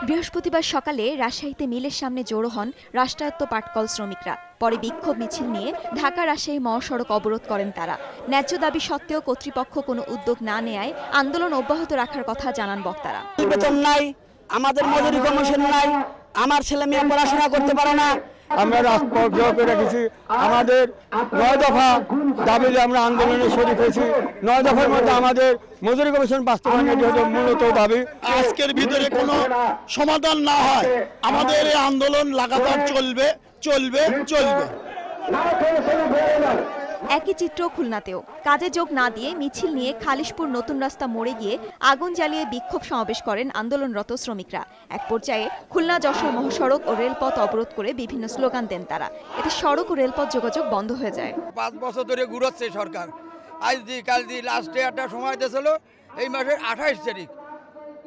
বৃহস্পতিবার সকালে রাজশাহীতে মিলের সামনে জড়ো হন রাষ্ট্রায়ত্ত পাটকল শ্রমিকরা। পরে বিক্ষোভ মিছিল নিয়ে ঢাকা রাজশাহী মহাসড়ক অবরোধ করেন তারা। ন্যায্য দাবি সত্ত্বেও কর্তৃপক্ষ কোনো উদ্যোগ না নেয়ায় আন্দোলন অব্যাহত রাখার কথা জানান বক্তারা। বেতন নাই, আমাদের মজুরি কমিশন নাই, আমার ছেলে মেয়ে পড়াশোনা করতে পারে না। আমরা রাজপথ জয় করে রেখেছি। আমাদের 9 দফা দাবিতে আমরা আন্দোলনে শরীক হয়েছি। 9 দফার মধ্যে আমাদের মজুরি কমিশন বাস্তবায়নের জন্য মূলত দাবি। আজকের ভিতরে কোনো সমাধান না হয় আমাদের এই আন্দোলন লাগাতার চলবে চলবে চলবে। একই চিত্র খুলনাতেও। কাজে যোগ না দিয়ে মিছিল নিয়ে খালিশপুর নতুন রাস্তা মোড়ে গিয়ে আগুন জ্বালিয়ে বিক্ষোভ সমাবেশ করেন আন্দোলনরত শ্রমিকরা। এক পর্যায়ে খুলনা যশোর মহাসড়ক ও রেলপথ অবরোধ করে বিভিন্ন স্লোগান দেন তারা। এতে সড়ক ও রেলপথ যোগাযোগ বন্ধ হয়ে যায়। 5 বছর ধরে ঘুরাচ্ছে সরকার। আজ দি কাল দি লাস্টে একটা সময় দিয়েছিল এই মাসের 28 তারিখ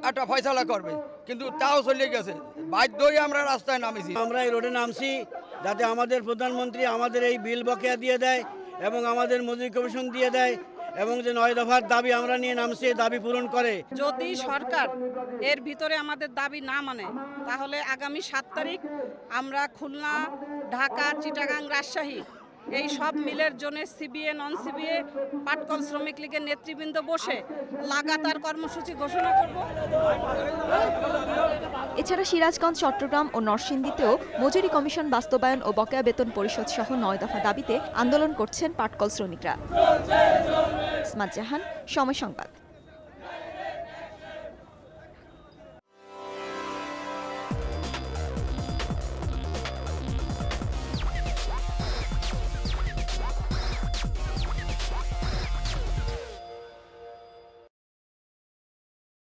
একটা ফয়সালা করবে, কিন্তু তাও চলে গেছে। বাধ্য হয়ে আমরা রাস্তায় নামেছি। আমরা এই রোডে নামছি যাতে আমাদের প্রধানমন্ত্রী আমাদের এই বিল বকেয়া দিয়ে দেয় এবং আমাদের মজুরি কমিশন দিয়ে দেয় এবং যে 9 দফার দাবি আমরা নিয়ে নামছি দাবি পূরণ করে। যদি সরকার এর ভিতরে আমাদের দাবি না মানে তাহলে আগামী 7 তারিখ আমরা খুলনা, ঢাকা, চিটাগাং, রাজশাহী এই সব মিলের জন্য সিবিএ, নন সিবিএ, পাটকল শ্রমিক লীগের নেতৃবৃন্দ বসে লাগাতার কর্মসূচি ঘোষণা করব। এছাড়া সিরাজগঞ্জ, চট্টগ্রাম ও নরসিংদীতেও মজুরি কমিশন বাস্তবায়ন ও বকেয়া বেতন পরিশোধ সহ 9 দফা দাবিতে আন্দোলন করছেন পাটকল শ্রমিকরা। ইসমাত জাহান, সময় সংবাদ।